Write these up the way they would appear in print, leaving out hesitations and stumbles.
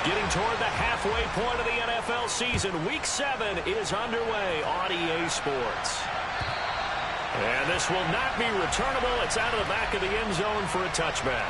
Getting toward the halfway point of the NFL season. Week 7 is underway on EA Sports. And this will not be returnable. It's out of the back of the end zone for a touchback.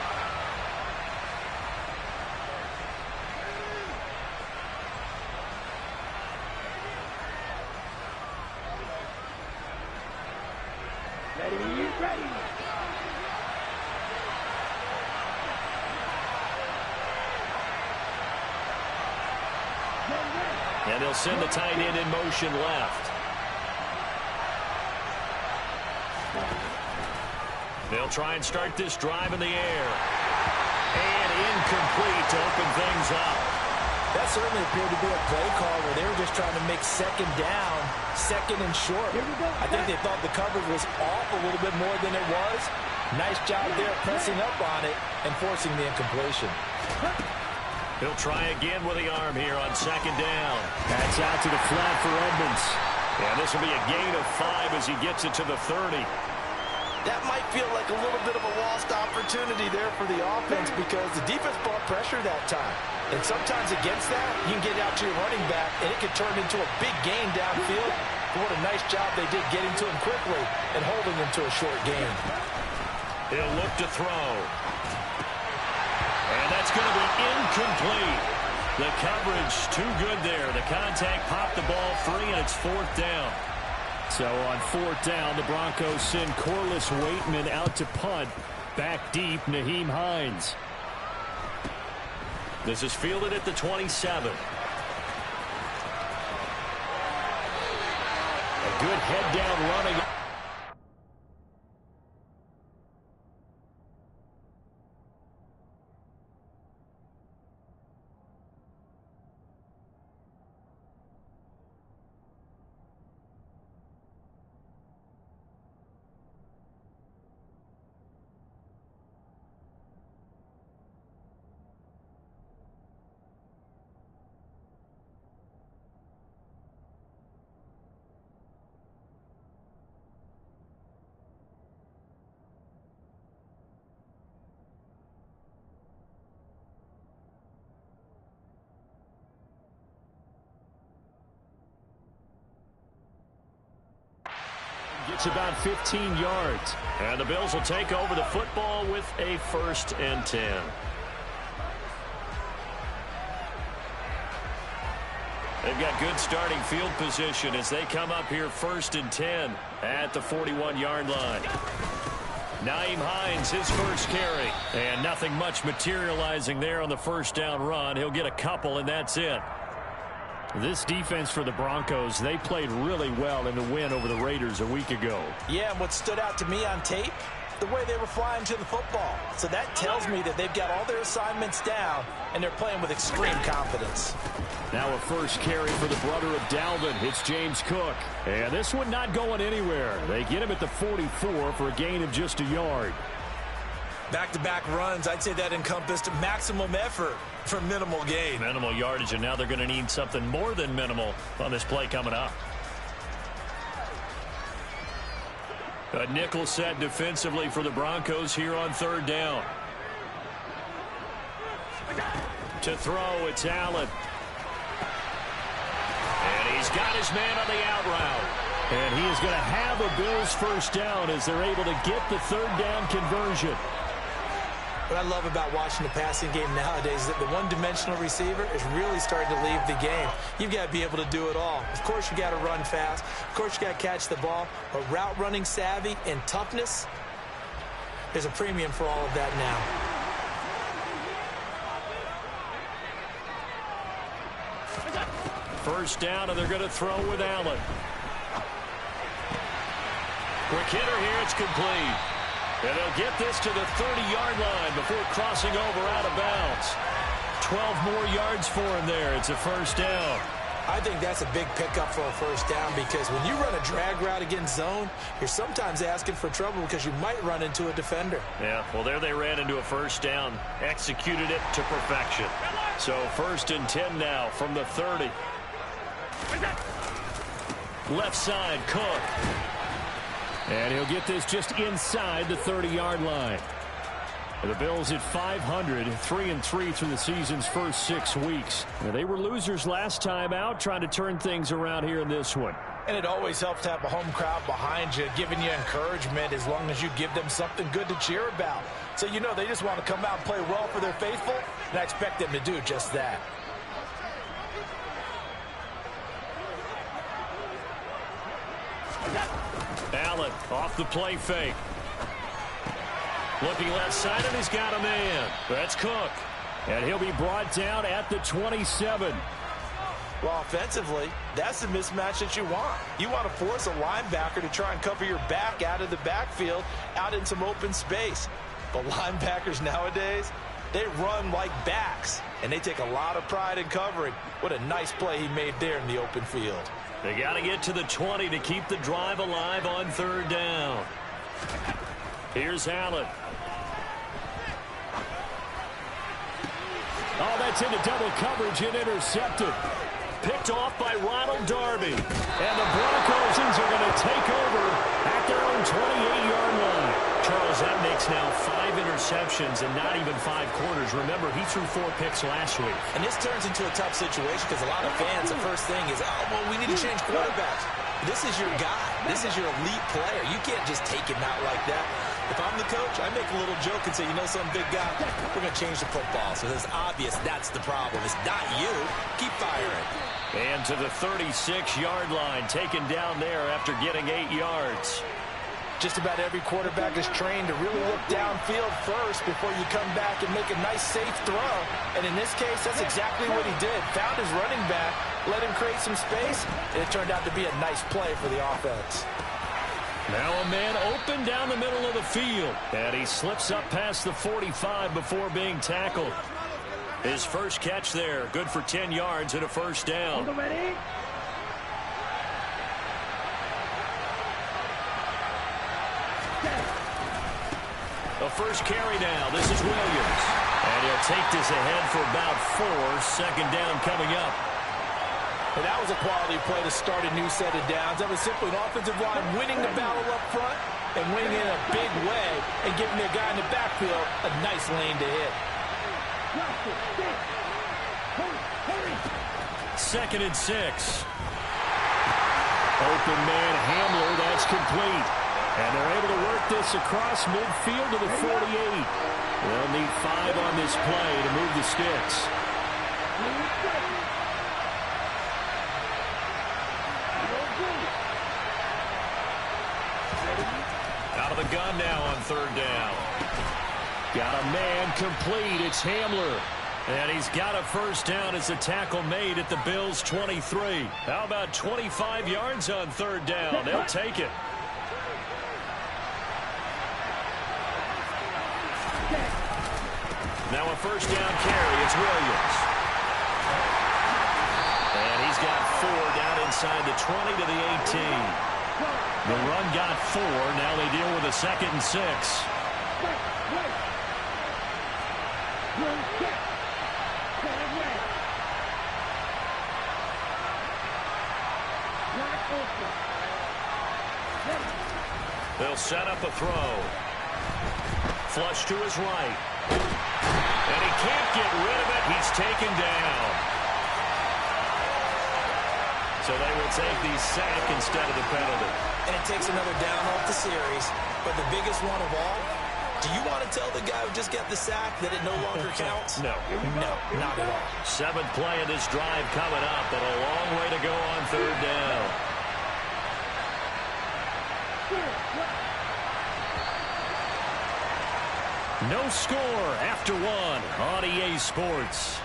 And he'll send the tight end in motion left. They'll try and start this drive in the air. And incomplete to open things up. That certainly appeared to be a play call where they were just trying to make second down, second and short. I think they thought the coverage was off a little bit more than it was. Nice job there pressing up on it and forcing the incompletion. He'll try again with the arm here on second down. That's out to the flat for Edmonds. And this will be a gain of 5 as he gets it to the 30. That might feel like a little bit of a lost opportunity there for the offense because the defense brought pressure that time. And sometimes against that, you can get out to your running back, and it could turn into a big gain downfield. But what a nice job they did getting to him quickly and holding him to a short gain. He'll look to throw. And that's going to be incomplete. The coverage too good there. The contact popped the ball free, and it's 4th down. So on 4th down, the Broncos send Corliss Waitman out to punt. Back deep, Nyheim Hines. This is fielded at the 27. A good head down running. Gets about 15 yards. And the Bills will take over the football with a 1st and 10. They've got good starting field position as they come up here 1st and 10 at the 41-yard line. Nyheim Hines, his first carry. And nothing much materializing there on the first down run. He'll get a couple, and that's it. This defense for the Broncos, they played really well in the win over the Raiders a week ago. Yeah, and what stood out to me on tape, the way they were flying to the football. So that tells me that they've got all their assignments down, and they're playing with extreme confidence. Now a first carry for the brother of Dalvin. It's James Cook. And this one not going anywhere. They get him at the 44 for a gain of just a yard. Back-to-back runs, I'd say that encompassed maximum effort for minimal gain. Minimal yardage, and now they're going to need something more than minimal on this play coming up. A nickel set defensively for the Broncos here on 3rd down. To throw, it's Allen. And he's got his man on the out route. And he is going to have a Bills first down as they're able to get the 3rd down conversion. What I love about watching the passing game nowadays is that the one-dimensional receiver is really starting to leave the game. You've got to be able to do it all. Of course, you got to run fast. Of course, you got to catch the ball. But route running savvy and toughness, there's a premium for all of that now. First down, and they're going to throw with Allen. Quick hitter here, it's complete. And they'll get this to the 30-yard line before crossing over out of bounds. 12 more yards for him there. It's a first down. I think that's a big pickup for a first down because when you run a drag route against zone, you're sometimes asking for trouble because you might run into a defender. Yeah, well, there they ran into a first down, executed it to perfection. So 1st and 10 now from the 30. Left side, Cook. And he'll get this just inside the 30-yard line. The Bills at 500, 3-3 through the season's first 6 weeks. Now, they were losers last time out, trying to turn things around here in this one. And it always helps to have a home crowd behind you, giving you encouragement as long as you give them something good to cheer about. So you know they just want to come out and play well for their faithful, and I expect them to do just that. Allen off the play fake. Looking left side, and he's got a man. That's Cook. And he'll be brought down at the 27. Well, offensively, that's the mismatch that you want. You want to force a linebacker to try and cover your back out of the backfield, out in some open space. But linebackers nowadays, they run like backs, and they take a lot of pride in covering. What a nice play he made there in the open field. They got to get to the 20 to keep the drive alive on third down. Here's Allen. Oh, that's into double coverage and intercepted. Picked off by Ronald Darby. And the Broncos are going to take over at their own 28-yard line. Charles, that makes now 5 interceptions and not even 5 quarters. Remember, he threw 4 picks last week. And this turns into a tough situation because a lot of fans, the first thing is, oh, well, we need to change quarterbacks. This is your guy. This is your elite player. You can't just take him out like that. If I'm the coach, I make a little joke and say, you know some big guy, we're going to change the football. So it's obvious that's the problem. It's not you. Keep firing. And to the 36-yard line, taken down there after getting 8 yards. Just about every quarterback is trained to really look downfield first before you come back and make a nice, safe throw. And in this case, that's exactly what he did. Found his running back, let him create some space, and it turned out to be a nice play for the offense. Now a man open down the middle of the field. And he slips up past the 45 before being tackled. His first catch there, good for 10 yards and a first down. The first carry now. This is Williams. And he'll take this ahead for about 4. Second down coming up. And that was a quality play to start a new set of downs. That was simply an offensive line winning the battle up front and winning in a big way and giving the guy in the backfield a nice lane to hit. 2nd and 6. Open man Hamler, that's complete. And they're able to work this across midfield to the 48. They'll need 5 on this play to move the sticks. Out of the gun now on third down. Got a man complete. It's Hamler. And he's got a first down as the tackle made at the Bills' 23. How about 25 yards on third down? They'll take it. Now a first down carry. It's Williams. And he's got 4 down inside the 20 to the 18. The run got 4. Now they deal with a 2nd and 6. They'll set up a throw. Flush to his right. And he can't get rid of it. He's taken down. So they will take the sack instead of the penalty. And it takes another down off the series. But the biggest one of all, do you want to tell the guy who just got the sack that it no longer counts? No. No, not at all. 7th play of this drive coming up, and a long way to go on third down. No score after 1 on EA Sports.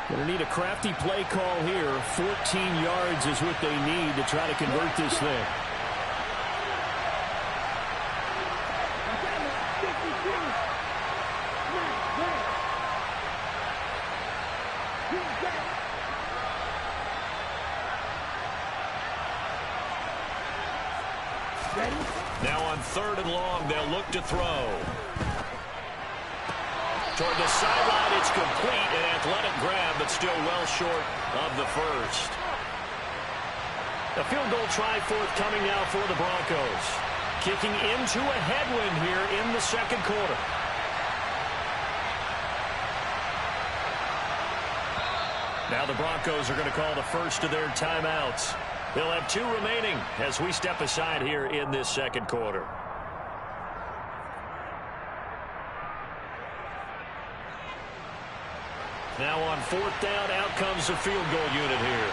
Going to need a crafty play call here. 14 yards is what they need to try to convert this thing. Now on 3rd and long, they'll look to throw. Toward the sideline, it's complete. An athletic grab, but still well short of the first. A field goal try forthcoming now for the Broncos. Kicking into a headwind here in the second quarter. Now the Broncos are going to call the first of their timeouts. They'll have 2 remaining as we step aside here in this second quarter. Now on 4th down, out comes the field goal unit here.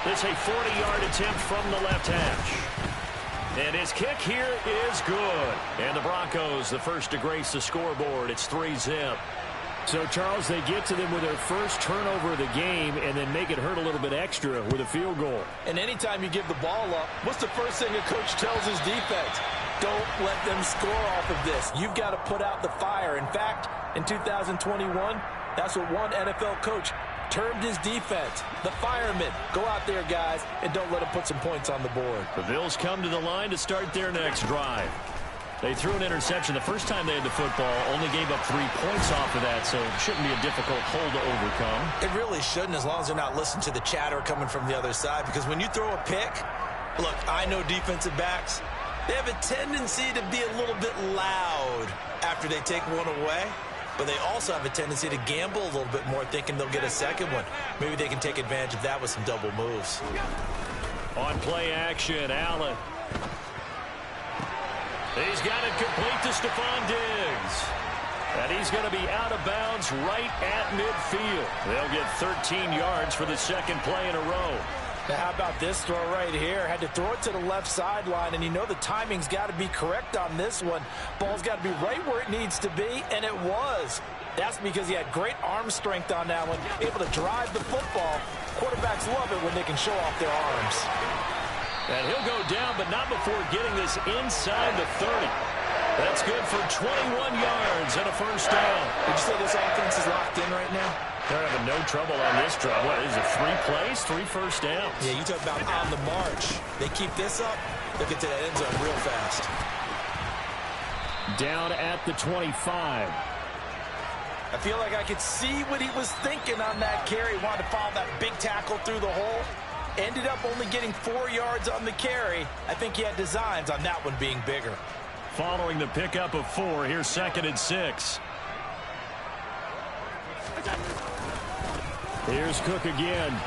It's a 40-yard attempt from the left hash. And his kick here is good. And the Broncos, the first to grace the scoreboard. It's 3-zip. So, Charles, they get to them with their first turnover of the game and then make it hurt a little bit extra with a field goal. And anytime you give the ball up, what's the first thing a coach tells his defense? Don't let them score off of this. You've got to put out the fire. In fact, in 2021, that's what one NFL coach termed his defense. The firemen. Go out there, guys, and don't let them put some points on the board. The Bills come to the line to start their next drive. They threw an interception the first time they had the football, only gave up 3 points off of that, so it shouldn't be a difficult hole to overcome. It really shouldn't, as long as they're not listening to the chatter coming from the other side, because when you throw a pick, look, I know defensive backs, they have a tendency to be a little bit loud after they take one away, but they also have a tendency to gamble a little bit more, thinking they'll get a second one. Maybe they can take advantage of that with some double moves. On play action, Allen. He's got it complete to Stephon Diggs. And he's going to be out of bounds right at midfield. They'll get 13 yards for the second play in a row. Now, how about this throw right here? Had to throw it to the left sideline, and you know the timing's got to be correct on this one. Ball's got to be right where it needs to be, and it was. That's because he had great arm strength on that one, able to drive the football. Quarterbacks love it when they can show off their arms. And he'll go down, but not before getting this inside the 30. That's good for 21 yards and a first down. Did you say this offense is locked in right now? They're having no trouble on this drive. What is it, 3 plays, 3 first downs? Yeah, you talk about on the march. They keep this up, they'll get to that end zone real fast. Down at the 25. I feel like I could see what he was thinking on that carry. Wanted to follow that big tackle through the hole. Ended up only getting 4 yards on the carry. I think he had designs on that one being bigger. Following the pickup of 4, here's 2nd and 6. Here's Cook again.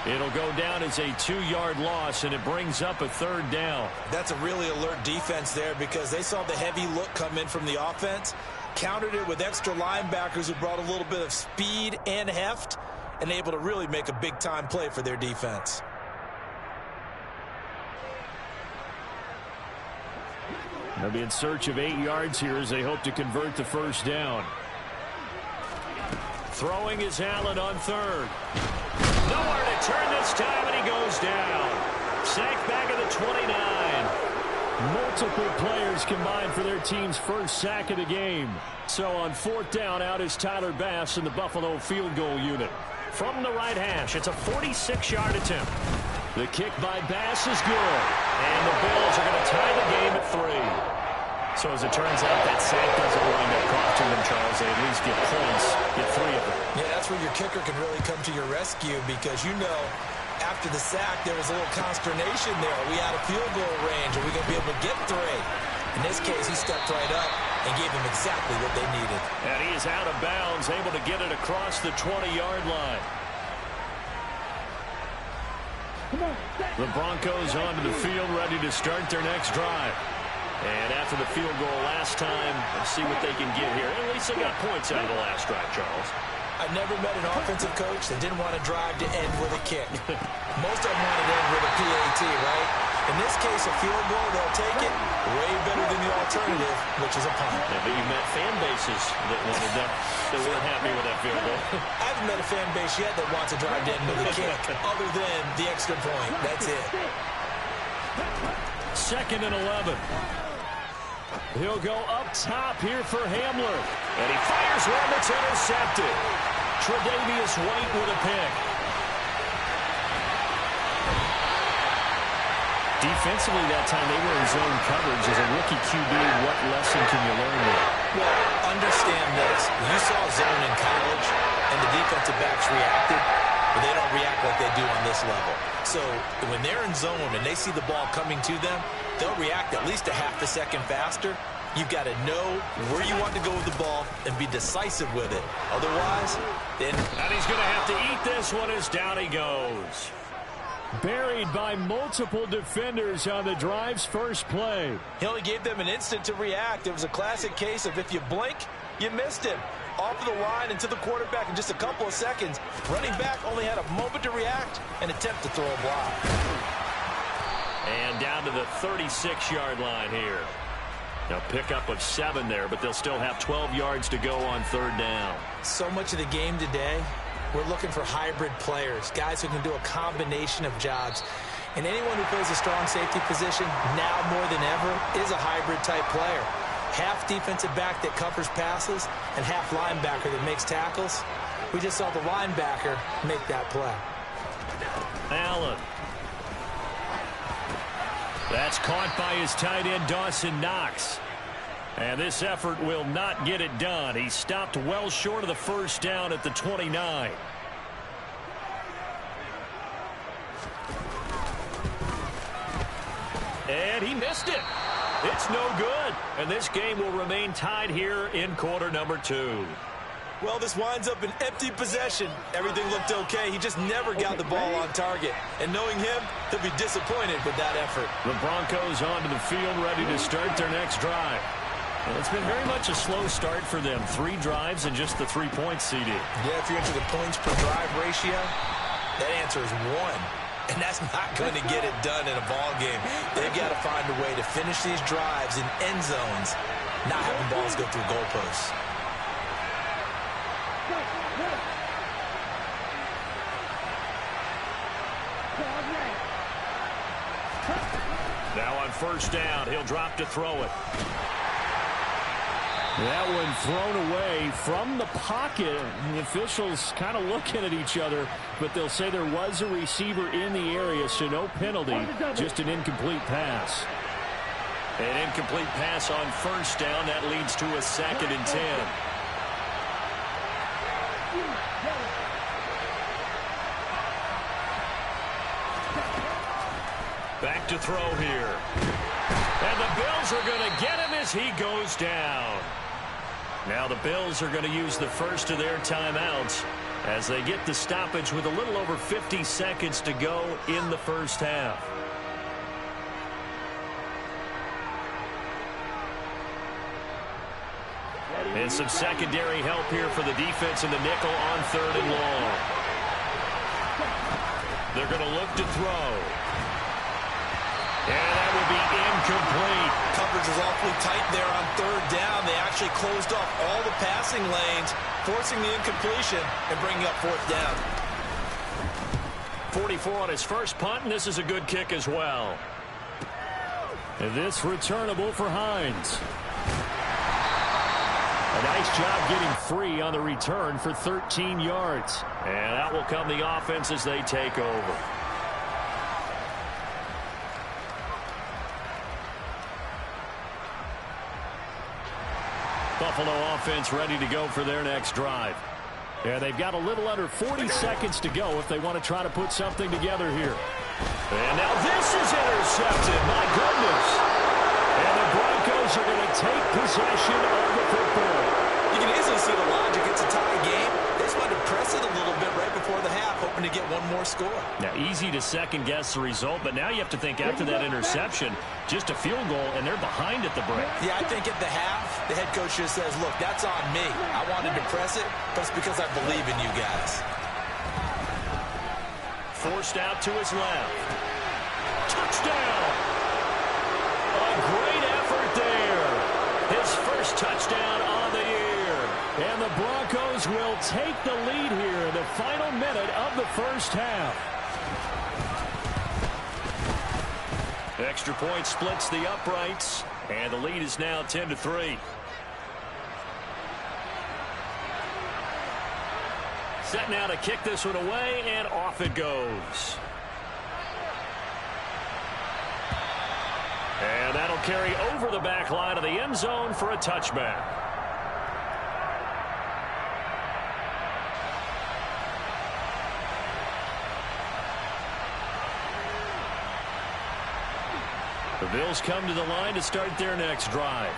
It'll go down as a 2-yard loss, and it brings up a 3rd down. That's a really alert defense there because they saw the heavy look come in from the offense, countered it with extra linebackers who brought a little bit of speed and heft, and able to really make a big-time play for their defense. They'll be in search of 8 yards here as they hope to convert the first down. Throwing is Allen on 3rd. Nowhere to turn this time, and he goes down. Sacked back at the 29. Multiple players combined for their team's first sack of the game. So on 4th down, out is Tyler Bass in the Buffalo field goal unit. From the right hash, it's a 46-yard attempt. The kick by Bass is good. And the Bills are going to tie the game at 3. So as it turns out, that sack doesn't wind up costing them, Charles. They at least get points, get 3 of them. Yeah, that's where your kicker can really come to your rescue because, you know, after the sack, there was a little consternation there. Are we out of field goal range? Are we going to be able to get 3? In this case, he stepped right up and gave them exactly what they needed. And he is out of bounds, able to get it across the 20-yard line. The Broncos onto the field, ready to start their next drive. And after the field goal last time, let's see what they can get here. At least they got points out of the last drive, Charles. I've never met an offensive coach that didn't want to drive to end with a kick. Most of them want to end with a PAT, right? In this case, a field goal, they'll take it way better than the alternative, which is a punt. Yeah, but you met fan bases that wanted that, that weren't happy with that field goal. I haven't met a fan base yet that wants to drive to end with a kick other than the extra point. That's it. 2nd and 11. He'll go up top here for Hamler. And he fires one that's intercepted. Tre'Davious White with a pick. Defensively that time, they were in zone coverage. As a rookie QB, what lesson can you learn there? Well, understand this. You saw zone in college, and the defensive backs reacted, but they don't react like they do on this level. So when they're in zone and they see the ball coming to them, they'll react at least a half a second faster. You've got to know where you want to go with the ball and be decisive with it. Otherwise, then... And he's going to have to eat this one as down he goes. Buried by multiple defenders on the drive's first play. He only gave them an instant to react. It was a classic case of if you blink, you missed him. Off of the line and to the quarterback in just a couple of seconds. Running back only had a moment to react and attempt to throw a block. And down to the 36-yard line here. Now pickup of 7 there, but they'll still have 12 yards to go on third down. So much of the game today, we're looking for hybrid players, guys who can do a combination of jobs. And anyone who plays a strong safety position, now more than ever, is a hybrid-type player. Half defensive back that covers passes and half linebacker that makes tackles. We just saw the linebacker make that play. Allen. That's caught by his tight end, Dawson Knox. And this effort will not get it done. He stopped well short of the first down at the 29. And he missed it. It's no good. And this game will remain tied here in quarter number 2. Well, this winds up an empty possession. Everything looked okay. He just never got the ball on target. And knowing him, he'll be disappointed with that effort. The Broncos onto the field, ready to start their next drive. Well, it's been very much a slow start for them. 3 drives and just the 3-point CD. Yeah, if you're into the points per drive ratio, that answer is 1. And that's not going to get it done in a ball game. They've got to find a way to finish these drives in end zones, not having balls go through goalposts. Now on first down, he'll drop to throw it. That one thrown away from the pocket. The officials kind of looking at each other, but they'll say there was a receiver in the area, so no penalty, just an incomplete pass. An incomplete pass on first down. That leads to a 2nd and 10. Back to throw here. And the Bills are going to get him as he goes down. Now the Bills are going to use the first of their timeouts as they get the stoppage with a little over 50 seconds to go in the first half. And some secondary help here for the defense in the nickel on 3rd and long. They're going to look to throw. And that will be incomplete. Coverage was awfully tight there on 3rd down. They actually closed off all the passing lanes, forcing the incompletion and bringing up 4th down. 44 on his first punt, and this is a good kick as well. And this returnable for Hines. A nice job getting free on the return for 13 yards. And out will come the offense as they take over. Buffalo offense ready to go for their next drive. Yeah, they've got a little under 40 seconds to go if they want to try to put something together here. And now this is intercepted. My goodness. And the Broncos are going to take possession of the football. You can easily see the logic. It's a tie game. They just wanted to press it a little bit right before the half, hoping to get one more score. Now, easy to second-guess the result, but now you have to think after that interception, just a field goal, and they're behind at the break. Yeah, I think at the half, the head coach just says, look, that's on me. I wanted to press it, but it's because I believe in you guys. Forced out to his left. Touchdown! A great effort there. His first touchdown on the year. And the Broncos will take the lead here in the final minute of the first half. Extra point splits the uprights, and the lead is now 10-3. Set now to kick this one away, and off it goes. And that'll carry over the back line of the end zone for a touchback. The Bills come to the line to start their next drive.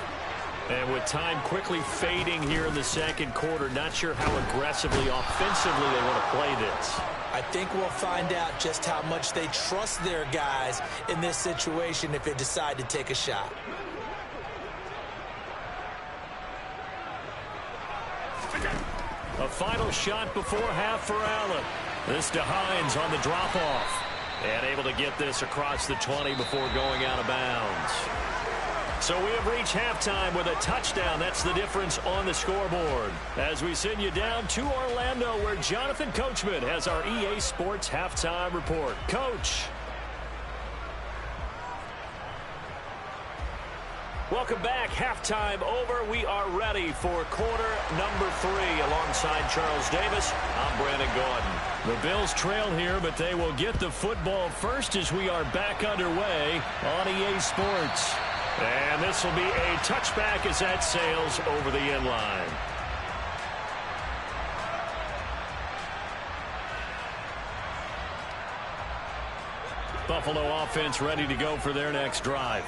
And with time quickly fading here in the second quarter, not sure how aggressively, offensively they want to play this. I think we'll find out just how much they trust their guys in this situation if they decide to take a shot. A final shot before half for Allen. This to Hines on the drop-off. And able to get this across the 20 before going out of bounds. So we have reached halftime with a touchdown. That's the difference on the scoreboard. As we send you down to Orlando, where Jonathan Coachman has our EA Sports Halftime Report. Coach. Welcome back. Halftime over. We are ready for quarter number 3. Alongside Charles Davis, I'm Brandon Gordon. The Bills trail here, but they will get the football first as we are back underway on EA Sports. And this will be a touchback as that sails over the end line. Buffalo offense ready to go for their next drive.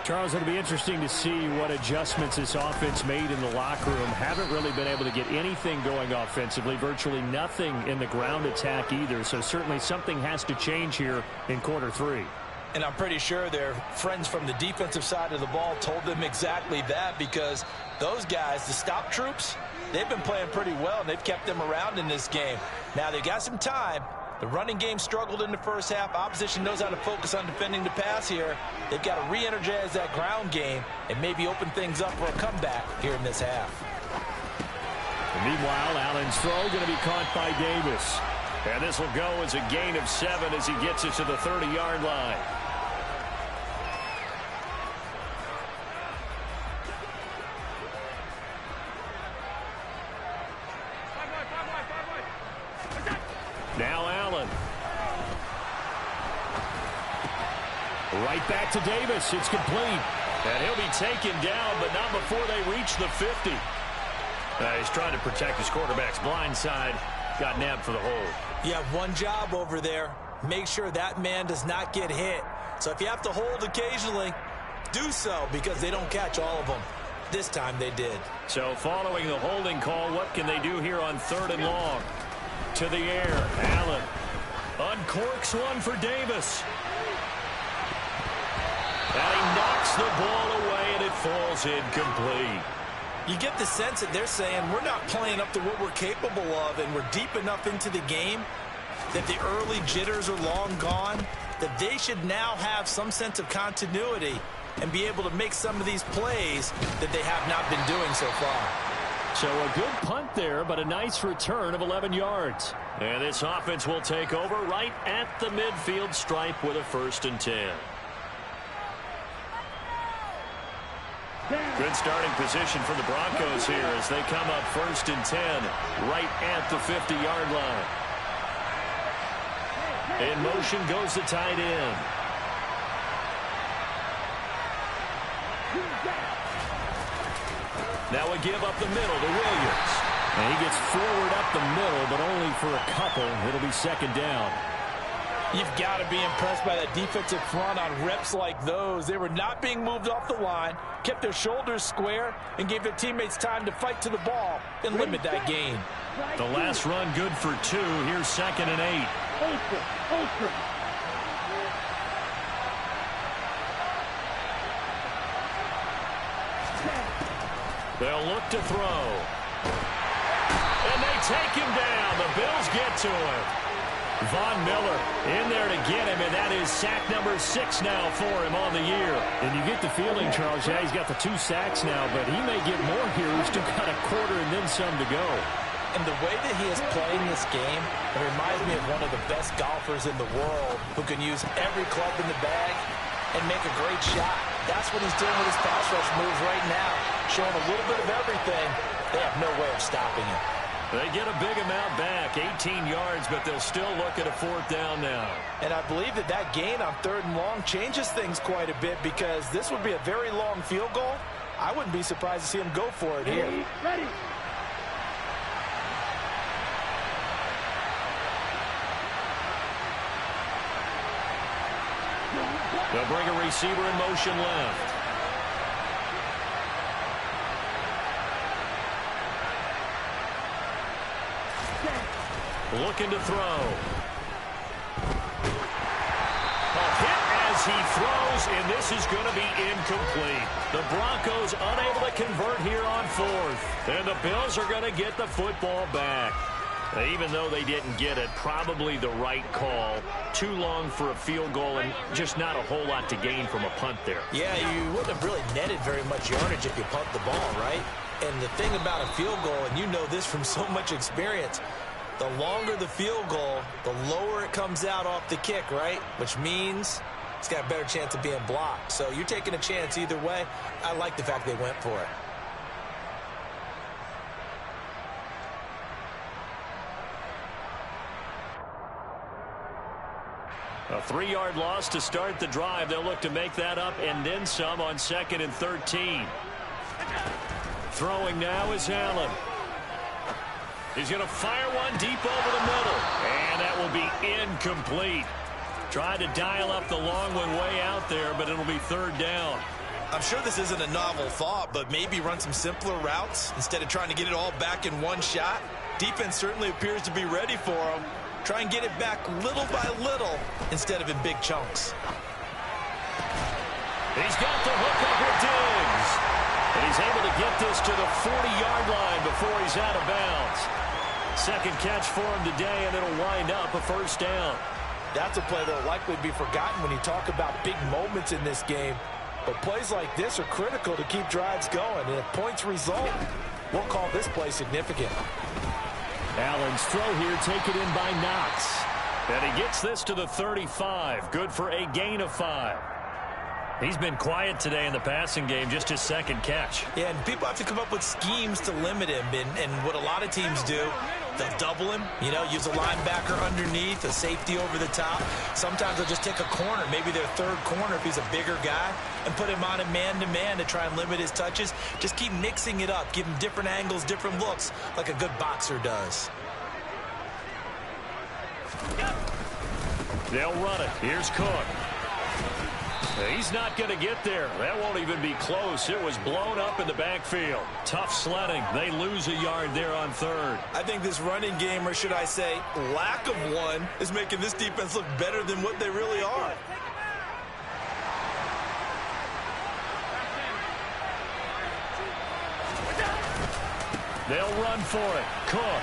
Charles, it'll be interesting to see what adjustments this offense made in the locker room. Haven't really been able to get anything going offensively, virtually nothing in the ground attack either. So certainly something has to change here in quarter 3. And I'm pretty sure their friends from the defensive side of the ball told them exactly that, because those guys, the stop troops, they've been playing pretty well, and they've kept them around in this game. Now, they've got some time. The running game struggled in the first half. Opposition knows how to focus on defending the pass here. They've got to re-energize that ground game and maybe open things up for a comeback here in this half. And meanwhile, Allen's throw going to be caught by Davis. And this will go as a gain of 7 as he gets it to the 30-yard line. Now Allen. Right back to Davis. It's complete. And he'll be taken down, but not before they reach the 50. He's trying to protect his quarterback's blind side. Got nabbed for the hold. You have one job over there. Make sure that man does not get hit. So if you have to hold occasionally, do so, because they don't catch all of them. This time they did. So following the holding call, what can they do here on 3rd and long? To the air. Allen uncorks one for Davis. And he knocks the ball away, and it falls incomplete. You get the sense that they're saying we're not playing up to what we're capable of, and we're deep enough into the game that the early jitters are long gone, that they should now have some sense of continuity and be able to make some of these plays that they have not been doing so far. So a good punt there, but a nice return of 11 yards. And this offense will take over right at the midfield stripe with a 1st and 10. Good starting position for the Broncos here as they come up 1st and 10 right at the 50-yard line. In motion goes the tight end. Now we give up the middle to Williams. And he gets forward up the middle, but only for a couple. It'll be 2nd down. You've got to be impressed by that defensive front on reps like those. They were not being moved off the line, kept their shoulders square, and gave their teammates time to fight to the ball and limit that gain. The last run good for 2. Here's 2nd and 8. They'll look to throw. And they take him down. The Bills get to him. Von Miller in there to get him, and that is sack number 6 now for him on the year. And you get the feeling, Charles, yeah, he's got the 2 sacks now, but he may get more here. He's still got a quarter and then some to go. And the way that he is playing this game, it reminds me of one of the best golfers in the world who can use every club in the bag and make a great shot. That's what he's doing with his pass rush moves right now, showing a little bit of everything. They have no way of stopping him. They get a big amount back, 18 yards, but they'll still look at a 4th down now. And I believe that gain on 3rd and long changes things quite a bit because this would be a very long field goal. I wouldn't be surprised to see him go for it here. Ready. They'll bring a receiver in motion left. Looking to throw. A hit as he throws, and this is going to be incomplete. The Broncos unable to convert here on 4th. And the Bills are going to get the football back. Even though they didn't get it, probably the right call. Too long for a field goal and just not a whole lot to gain from a punt there. Yeah, you wouldn't have really netted very much yardage if you punt the ball, right? And the thing about a field goal, and you know this from so much experience, the longer the field goal, the lower it comes out off the kick, right? Which means it's got a better chance of being blocked. So you're taking a chance either way. I like the fact they went for it. A 3-yard loss to start the drive. They'll look to make that up and then some on 2nd and 13. Throwing now is Allen. He's going to fire one deep over the middle. And that will be incomplete. Tried to dial up the long one way out there, but it'll be 3rd down. I'm sure this isn't a novel thought, but maybe run some simpler routes instead of trying to get it all back in one shot. Defense certainly appears to be ready for him. Try and get it back little by little instead of in big chunks. He's got the hook up with Diggs. And he's able to get this to the 40-yard line before he's out of bounds. 2nd catch for him today, and it'll wind up a 1st down. That's a play that will likely be forgotten when you talk about big moments in this game. But plays like this are critical to keep drives going. And if points result, we'll call this play significant. Allen's throw here taken in by Knox. And he gets this to the 35. Good for a gain of 5. He's been quiet today in the passing game, just his 2nd catch. Yeah, and people have to come up with schemes to limit him. And what a lot of teams do, they'll double him, use a linebacker underneath, a safety over the top. Sometimes they'll just take a corner, maybe their 3rd corner if he's a bigger guy, and put him on a man-to-man to try and limit his touches. Just keep mixing it up, give him different angles, different looks, like a good boxer does. They'll run it. Here's Cook. He's not going to get there. That won't even be close. It was blown up in the backfield. Tough sledding. They lose a yard there on 3rd. I think this running game, or should I say lack of one, is making this defense look better than what they really are. They'll run for it. Cook.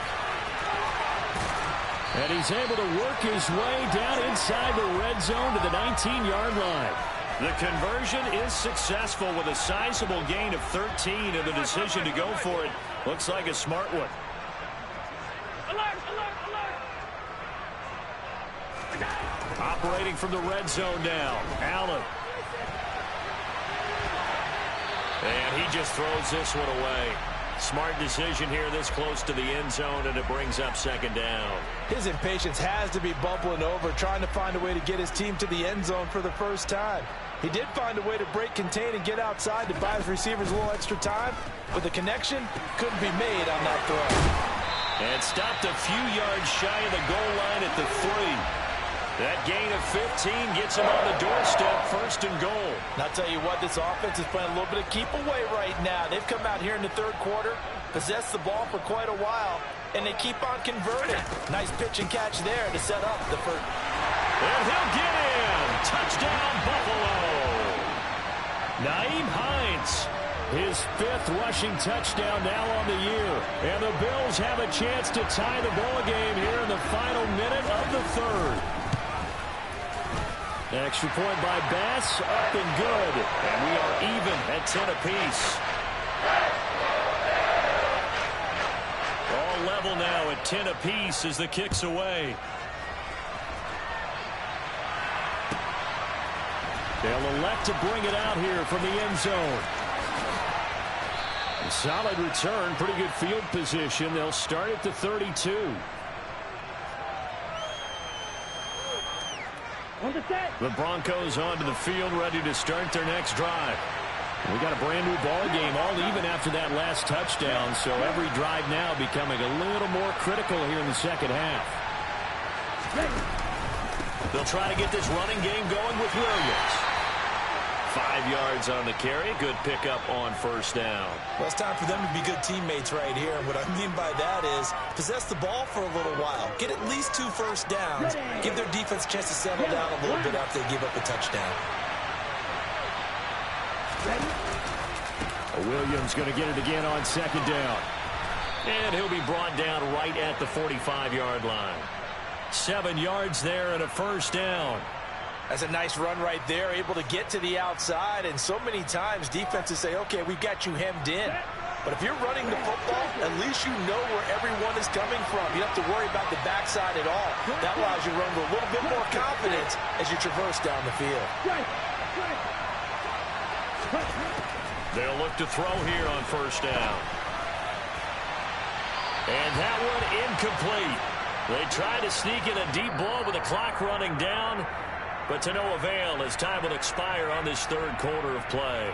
And he's able to work his way down inside the red zone to the 19-yard line. The conversion is successful with a sizable gain of 13, and the decision to go for it looks like a smart one. Alert, alert, alert. Operating from the red zone now. Allen. And he just throws this one away. Smart decision here this close to the end zone, and it brings up 2nd down. His impatience has to be bubbling over, trying to find a way to get his team to the end zone for the first time. He did find a way to break, contain, and get outside to buy his receivers a little extra time, but the connection couldn't be made on that throw. And stopped a few yards shy of the goal line at the 3. That gain of 15 gets him on the doorstep, 1st and goal. And I'll tell you what, this offense is playing a little bit of keep away right now. They've come out here in the 3rd quarter, possessed the ball for quite a while, and they keep on converting. Nice pitch and catch there to set up the first. And he'll get in. Touchdown, Buffalo. Nyheim Hines, his 5th rushing touchdown now on the year. And the Bills have a chance to tie the ball game here in the final minute of the 3rd. Extra point by Bass, up and good. And we are even at 10 apiece. All level now at 10 apiece as the kick's away. They'll elect to bring it out here from the end zone. Solid return, pretty good field position. They'll start at the 32. The Broncos onto the field, ready to start their next drive. We got a brand new ball game, all even after that last touchdown, so every drive now becoming a little more critical here in the second half. They'll try to get this running game going with Williams. 5 yards on the carry. Good pickup on first down. Well, it's time for them to be good teammates right here. And what I mean by that is possess the ball for a little while. Get at least 2 first downs. Give their defense a chance to settle down a little bit after they give up a touchdown. Williams going to get it again on second down. And he'll be brought down right at the 45-yard line. 7 yards there and a first down. That's a nice run right there, able to get to the outside. And so many times defenses say, okay, we've got you hemmed in. But if you're running the football, at least you know where everyone is coming from. You don't have to worry about the backside at all. That allows you to run with a little bit more confidence as you traverse down the field. They'll look to throw here on first down. And that one incomplete. They tried to sneak in a deep ball with the clock running down, but to no avail as time will expire on this third quarter of play.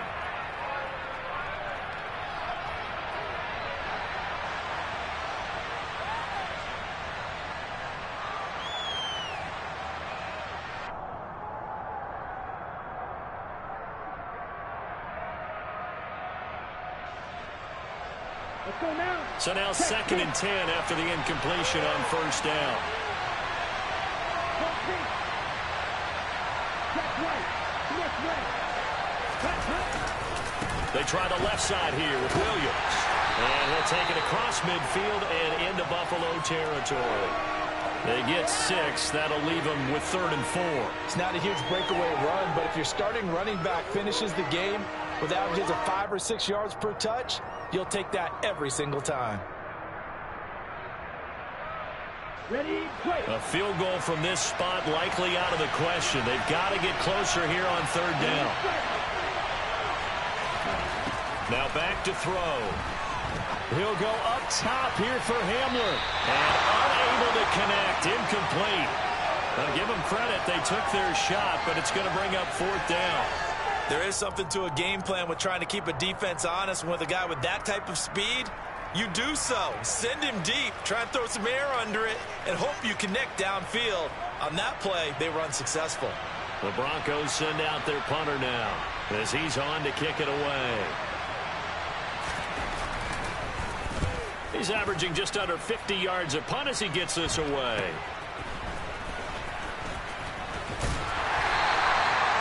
So now 2nd and 10 after the incompletion on first down. They try the left side here with Williams. And he'll take it across midfield and into Buffalo territory. They get 6. That'll leave them with 3rd and 4. It's not a huge breakaway run, but if your starting running back finishes the game with averages of 5 or 6 yards per touch, you'll take that every single time. Ready, play. A field goal from this spot likely out of the question. They've got to get closer here on 3rd down. Now back to throw. He'll go up top here for Hamler. And unable to connect. Incomplete. Now give them credit. They took their shot, but it's going to bring up 4th down. There is something to a game plan with trying to keep a defense honest. With a guy with that type of speed, you do so. Send him deep. Try and throw some air under it and hope you connect downfield. On that play, they were unsuccessful. The Broncos send out their punter now as he's on to kick it away. He's averaging just under 50 yards a punt as he gets this away.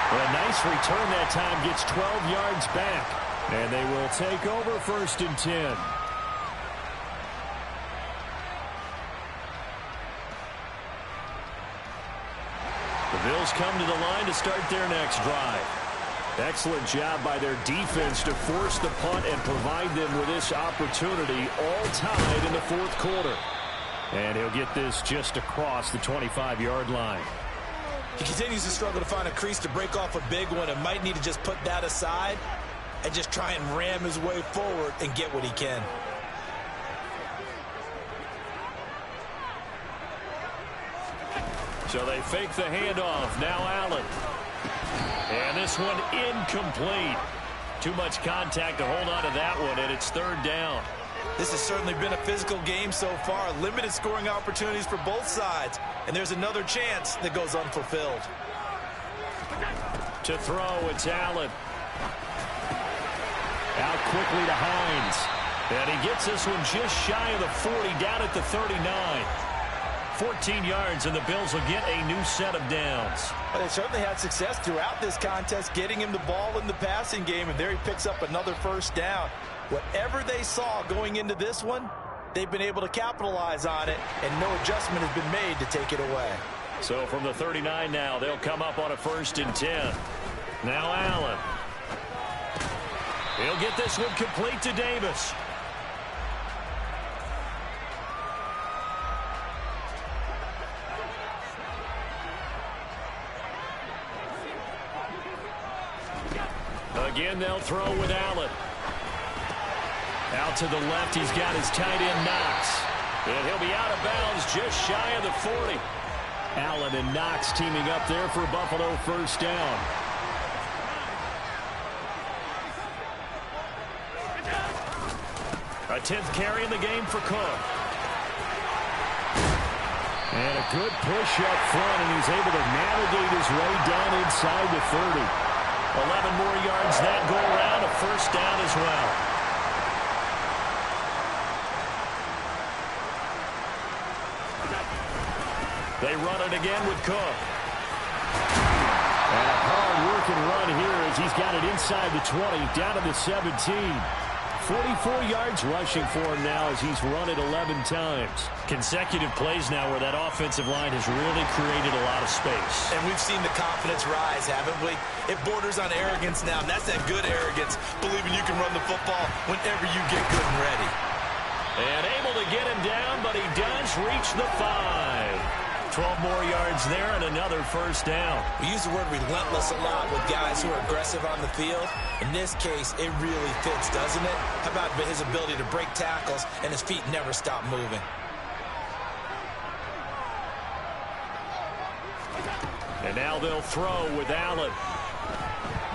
A nice return that time, gets 12 yards back. And they will take over 1st and 10. The Bills come to the line to start their next drive. Excellent job by their defense to force the punt and provide them with this opportunity, all tied in the 4th quarter. And he'll get this just across the 25-yard line. He continues to struggle to find a crease to break off a big one and might need to just put that aside and just try and ram his way forward and get what he can. So they fake the handoff. Now Allen. And this one incomplete. Too much contact to hold on to that one, and it's 3rd down. This has certainly been a physical game so far. Limited scoring opportunities for both sides. And there's another chance that goes unfulfilled. To throw, it's Allen. Out quickly to Hines. And he gets this one just shy of the 40, down at the 39. 14 yards, and the Bills will get a new set of downs. But they certainly had success throughout this contest, getting him the ball in the passing game, and there he picks up another 1st down. Whatever they saw going into this one, they've been able to capitalize on it, and no adjustment has been made to take it away. So from the 39 now, they'll come up on a 1st and 10. Now Allen. He'll get this one complete to Davis. Again, they'll throw with Allen. Out to the left, he's got his tight end Knox. And he'll be out of bounds just shy of the 40. Allen and Knox teaming up there for Buffalo first down. A 10th carry in the game for Cook. And a good push up front, and he's able to navigate his way down inside the 30. 11 more yards that go around, a first down as well. They run it again with Cook. And a hard-working run here as he's got it inside the 20, down to the 17. 44 yards rushing for him now as he's run it 11 times. Consecutive plays now where that offensive line has really created a lot of space. And we've seen the confidence rise, haven't we? It borders on arrogance now, and that's that good arrogance, believing you can run the football whenever you get good and ready. And able to get him down, but he does reach the 5. 12 more yards there and another first down. We use the word relentless a lot with guys who are aggressive on the field. In this case, it really fits, doesn't it? How about his ability to break tackles and his feet never stop moving? And now they'll throw with Allen.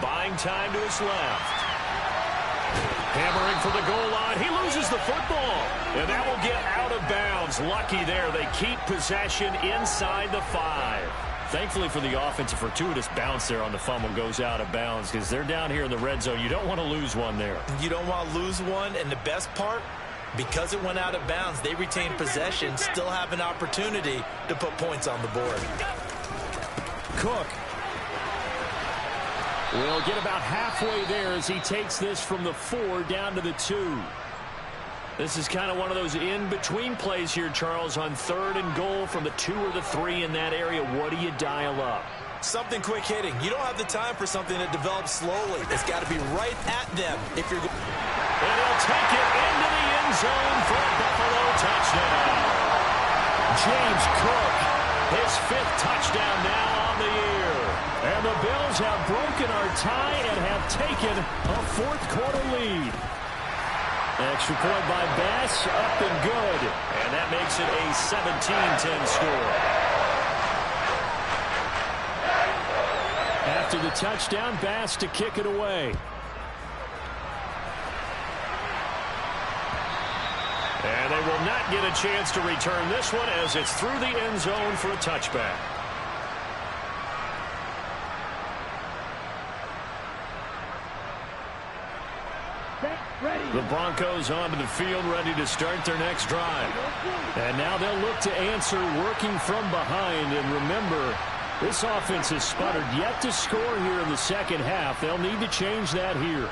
Buying time to his left. Hammering for the goal line. He loses the football. And that will get out of bounds. Lucky there. They keep possession inside the 5. Thankfully for the offense, a fortuitous bounce there on the fumble goes out of bounds because they're down here in the red zone. You don't want to lose one there. You don't want to lose one. And the best part, because it went out of bounds, they retain possession, still have an opportunity to put points on the board. Cook will get about halfway there as he takes this from the 4 down to the 2. This is kind of one of those in-between plays here, Charles, on 3rd and goal from the 2 or the 3 in that area. What do you dial up? Something quick hitting. You don't have the time for something that develops slowly. It's got to be right at them if you're. And he'll take it into the end zone for a Buffalo touchdown. James Cook, his 5th touchdown now on the year. And the Bills have broken our tie and have taken a 4th quarter lead. Extra point by Bass, up and good. And that makes it a 17-10 score. After the touchdown, Bass to kick it away. And they will not get a chance to return this one as it's through the end zone for a touchback. The Broncos onto the field, ready to start their next drive. And now they'll look to answer working from behind. And remember, this offense has sputtered yet to score here in the second half. They'll need to change that here.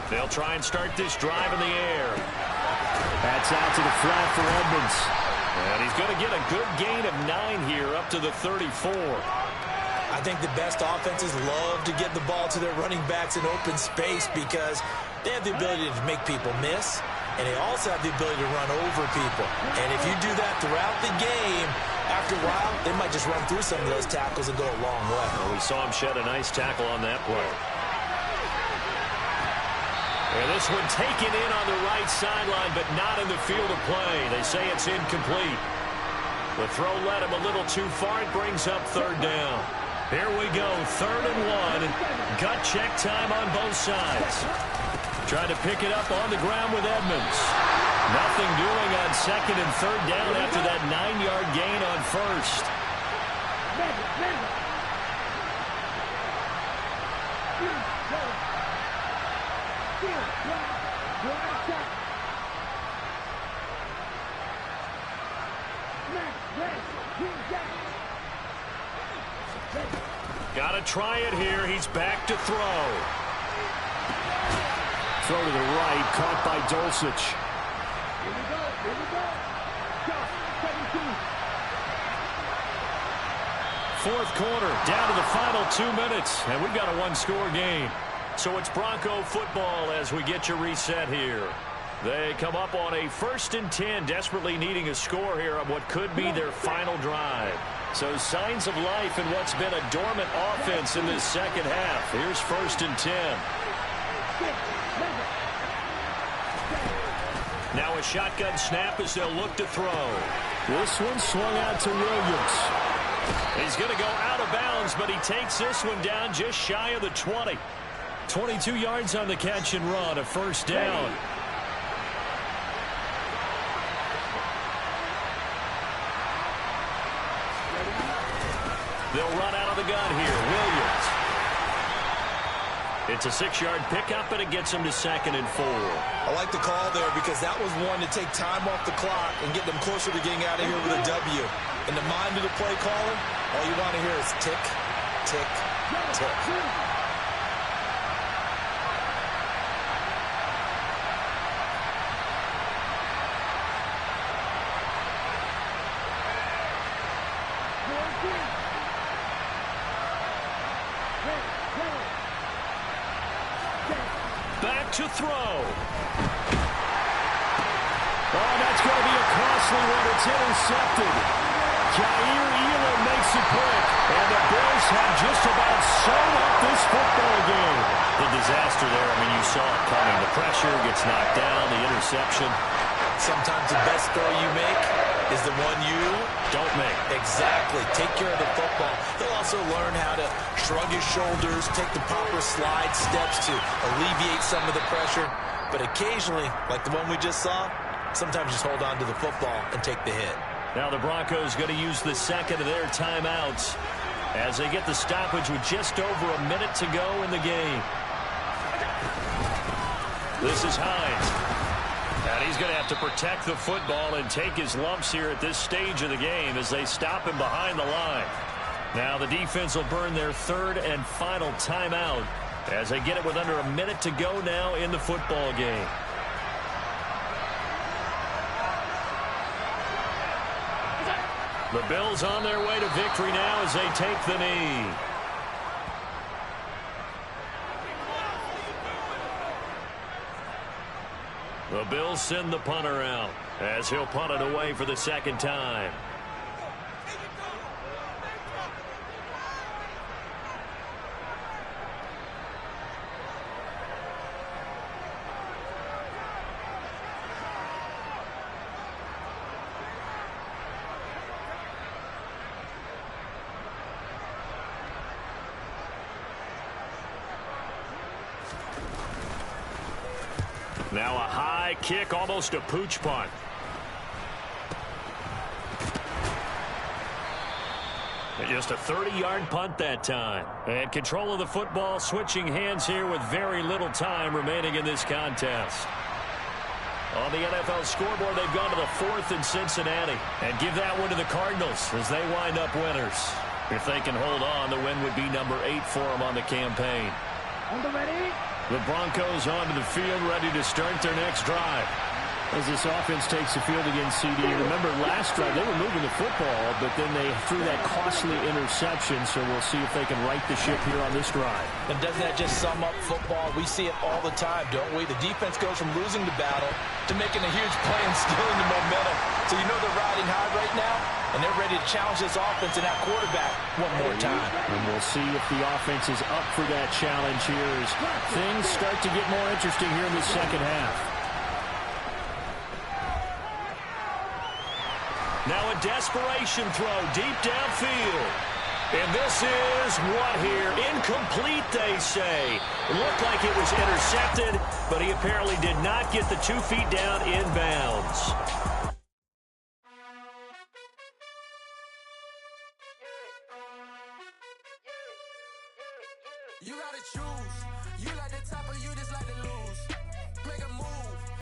They'll try and start this drive in the air. That's out to the flat for Edmonds. And he's going to get a good gain of 9 here up to the 34. I think the best offenses love to get the ball to their running backs in open space because they have the ability to make people miss, and they also have the ability to run over people. And if you do that throughout the game, after a while, they might just run through some of those tackles and go a long way. Well, we saw him shed a nice tackle on that play. And this one taken in on the right sideline, but not in the field of play. They say it's incomplete. The throw led him a little too far. It brings up 3rd down. Here we go, 3rd and 1. Gut check time on both sides. Trying to pick it up on the ground with Edmonds. Nothing doing on 2nd and 3rd down after that 9-yard gain on 1st. Got to try it here. He's back to throw. Throw to the right, caught by Dulcich. Here we go. Shot, 17. 4th quarter, down to the final 2 minutes, and we've got a 1-score game. So it's Bronco football as we get you reset here. They come up on a 1st and 10, desperately needing a score here on what could be their final drive. So signs of life in what's been a dormant offense in this second half. Here's 1st and 10. Now a shotgun snap as they'll look to throw. This one swung out to Williams. He's going to go out of bounds, but he takes this one down just shy of the 20. 22 yards on the catch and run, a first down. They'll run out of the gun here. Williams. It's a 6-yard pickup, and it gets him to 2nd and 4. I like the call there because that was one to take time off the clock and get them closer to getting out of here with a W. In the mind of the play caller, all you want to hear is tick, tick, tick. Back to throw. Oh, that's going to be a costly one. It's intercepted. Jair Elam makes it quick. And the Bills have just about sewn up this football game. The disaster there, I mean, you saw it coming. The pressure gets knocked down, the interception. Sometimes the best throw you make is the one you don't make. Exactly. Take care of the football. He'll also learn how to shrug his shoulders, take the proper slide steps to alleviate some of the pressure. But occasionally, like the one we just saw, sometimes just hold on to the football and take the hit. Now the Broncos going to use the second of their timeouts as they get the stoppage with just over a minute to go in the game. This is Hines. And he's going to have to protect the football and take his lumps here at this stage of the game as they stop him behind the line. Now the defense will burn their third and final timeout as they get it with under a minute to go now in the football game. The Bills on their way to victory now as they take the knee. The Bills send the punter out as he'll punt it away for the second time. Now a high kick, almost a pooch punt. Just a 30-yard punt that time. And control of the football, switching hands here with very little time remaining in this contest. On the NFL scoreboard, they've gone to the 4th in Cincinnati. And give that one to the Cardinals as they wind up winners. If they can hold on, the win would be number 8 for them on the campaign. On the ready? The Broncos onto the field, ready to start their next drive. As this offense takes the field against CD, remember last drive they were moving the football, but then they threw that costly interception, so we'll see if they can right the ship here on this drive. And doesn't that just sum up football? We see it all the time, don't we? The defense goes from losing the battle to making a huge play and stealing the momentum. So you know they're riding high right now, and they're ready to challenge this offense and that quarterback one more time. And we'll see if the offense is up for that challenge here as things start to get more interesting here in the second half. Now a desperation throw deep downfield. And this is what here? Incomplete, they say. It looked like it was intercepted, but he apparently did not get the 2 feet down in bounds. You gotta choose.